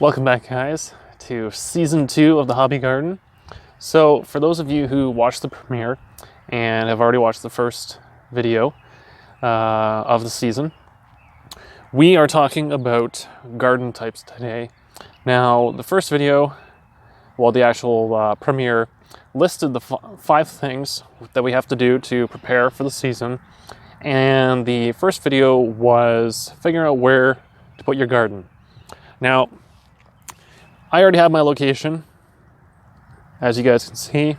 Welcome back, guys, to season 2 of the Hobby Garden. So for those of you who watched the premiere and have already watched the first video of the season, we are talking about garden types today. Now, the first video, well, the actual premiere, listed the 5 things that we have to do to prepare for the season. And the first video was figuring out where to put your garden. Now, I already have my location, as you guys can see.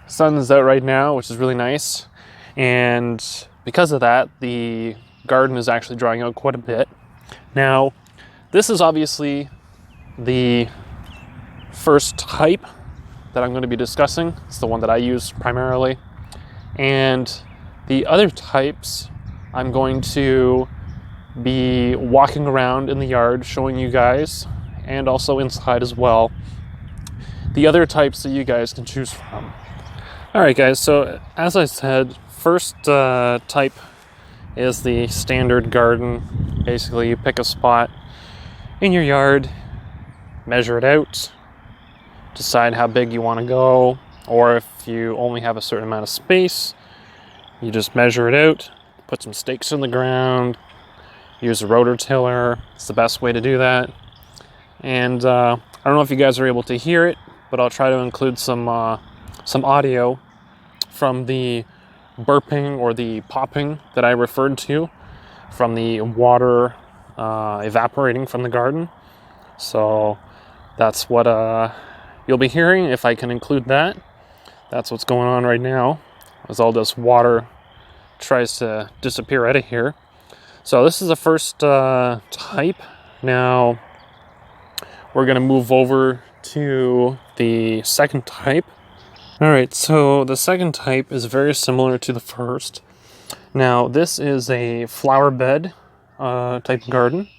The sun is out right now, which is really nice. And because of that, the garden is actually drying out quite a bit. Now, this is obviously the first type that I'm going to be discussing. It's the one that I use primarily. And the other types, I'm going to be walking around in the yard showing you guys, and also inside as well, the other types that you guys can choose from. Alright guys, so as I said, first type is the standard garden. Basically, you pick a spot in your yard, measure it out, decide how big you want to go, or if you only have a certain amount of space, you just measure it out, put some stakes in the ground, use a rototiller. It's the best way to do that. And I don't know if you guys are able to hear it, but I'll try to include some audio from the burping or the popping that I referred to from the water evaporating from the garden. So that's what you'll be hearing if I can include that. That's what's going on right now as all this water tries to disappear out of here. So this is the first type. Now we're going to move over to the second type. Alright, so the second type is very similar to the first. Now this is a flower bed type garden.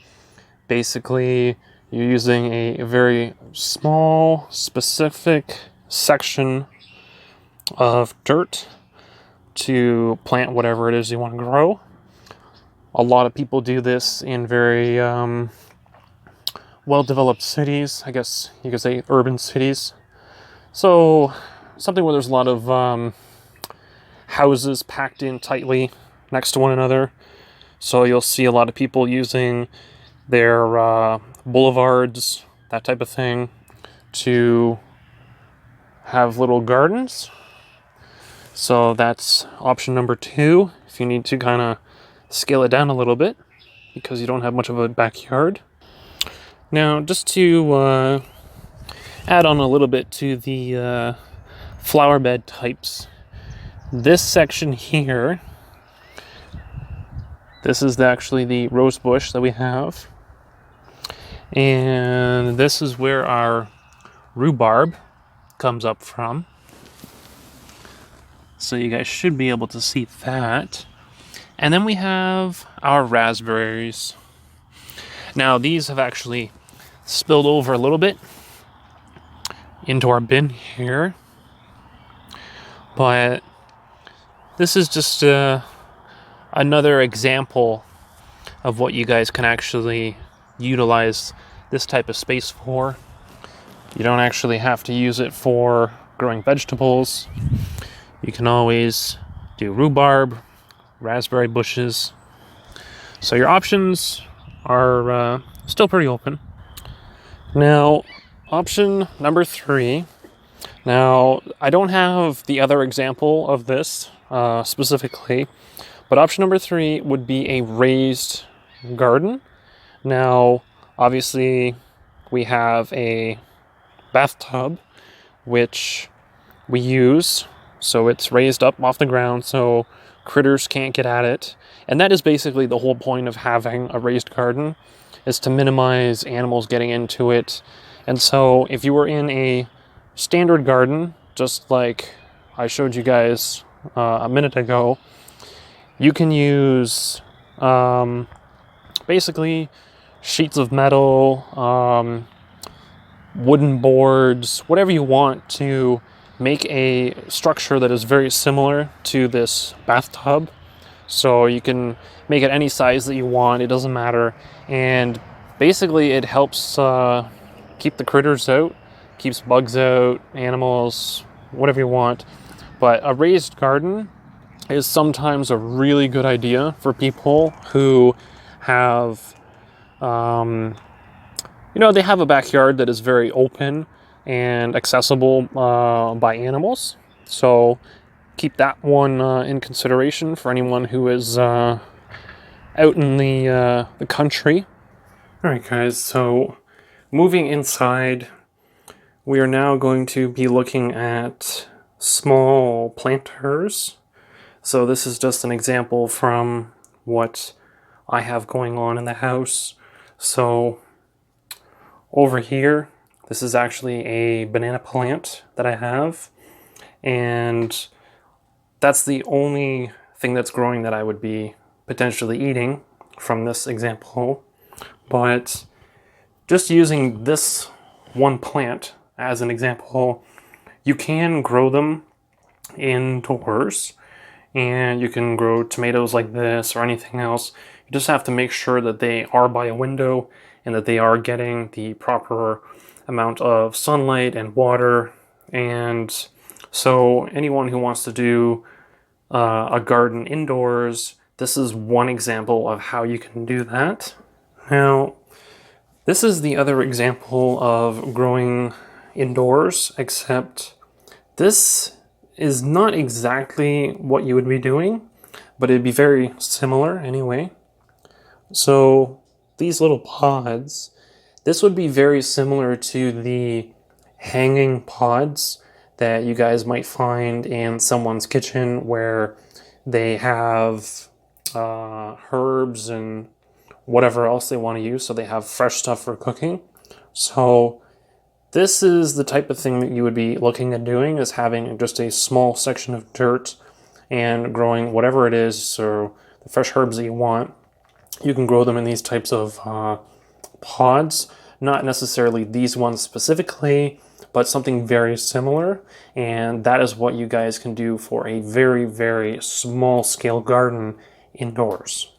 Basically, you're using a very small, specific section of dirt to plant whatever it is you want to grow. A lot of people do this in very well-developed cities, I guess you could say urban cities. So something where there's a lot of houses packed in tightly next to one another. So you'll see a lot of people using their boulevards, that type of thing, to have little gardens. So that's option number 2, if you need to kind of scale it down a little bit because you don't have much of a backyard. Now, just to add on a little bit to the flower bed types, this section here, this is actually the rose bush that we have, and this is where our rhubarb comes up from. So you guys should be able to see that. And then we have our raspberries. Now these have actually spilled over a little bit into our bin here, but this is just another example of what you guys can actually utilize this type of space for. You don't actually have to use it for growing vegetables. You can always do rhubarb, raspberry bushes. So your options are still pretty open. Now, option number 3. Now, I don't have the other example of this specifically, but option number 3 would be a raised garden. Now, obviously, we have a bathtub, which we use, so it's raised up off the ground, so critters can't get at it. And that is basically the whole point of having a raised garden, is to minimize animals getting into it. And so if you were in a standard garden, just like I showed you guys a minute ago, you can use basically sheets of metal, wooden boards, whatever you want to make a structure that is very similar to this bathtub. So you can make it any size that you want, it doesn't matter. And basically it helps keep the critters out, keeps bugs out, animals, whatever you want. But a raised garden is sometimes a really good idea for people who have, they have a backyard that is very open and accessible by animals. So keep that one in consideration for anyone who is out in the country. All right, guys, so moving inside, we are now going to be looking at small planters. So this is just an example from what I have going on in the house. So over here, this is actually a banana plant that I have, and that's the only thing that's growing that I would be potentially eating from this example. But just using this one plant as an example, you can grow them indoors, and you can grow tomatoes like this or anything else. You just have to make sure that they are by a window and that they are getting the proper amount of sunlight and water. And so anyone who wants to do a garden indoors, this is one example of how you can do that. Now, this is the other example of growing indoors, except this is not exactly what you would be doing, but it'd be very similar anyway. So these little pods, this would be very similar to the hanging pods that you guys might find in someone's kitchen, where they have herbs and whatever else they want to use, so they have fresh stuff for cooking. So this is the type of thing that you would be looking at doing, is having just a small section of dirt and growing whatever it is, or the fresh herbs that you want. You can grow them in these types of pods, not necessarily these ones specifically, but something very similar. And that is what you guys can do for a very, very small scale garden indoors.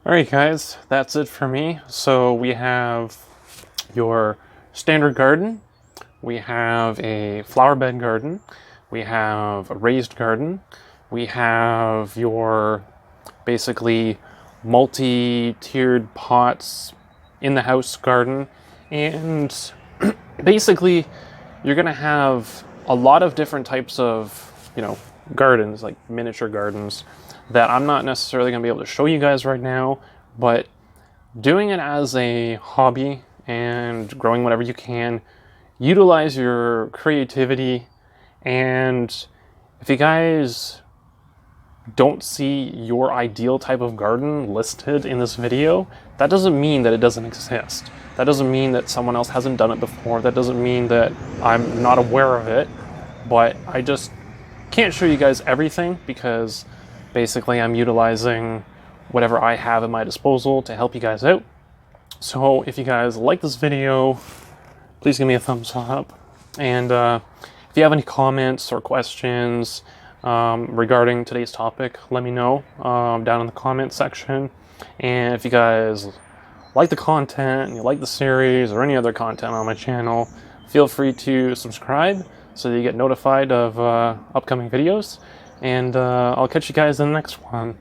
All right, guys, that's it for me. So we have your standard garden, we have a flower bed garden, we have a raised garden, we have your basically multi-tiered pots in the house garden, and basically you're gonna have a lot of different types of gardens, like miniature gardens, that I'm not necessarily gonna be able to show you guys right now. But doing it as a hobby and growing whatever you can, utilize your creativity. And if you guys don't see your ideal type of garden listed in this video, that doesn't mean that it doesn't exist. That doesn't mean that someone else hasn't done it before. That doesn't mean that I'm not aware of it. But I just can't show you guys everything, because basically I'm utilizing whatever I have at my disposal to help you guys out. So if you guys like this video, please give me a thumbs up. And if you have any comments or questions regarding today's topic, let me know down in the comment section. And if you guys like the content and you like the series or any other content on my channel, feel free to subscribe so that you get notified of upcoming videos. And I'll catch you guys in the next one.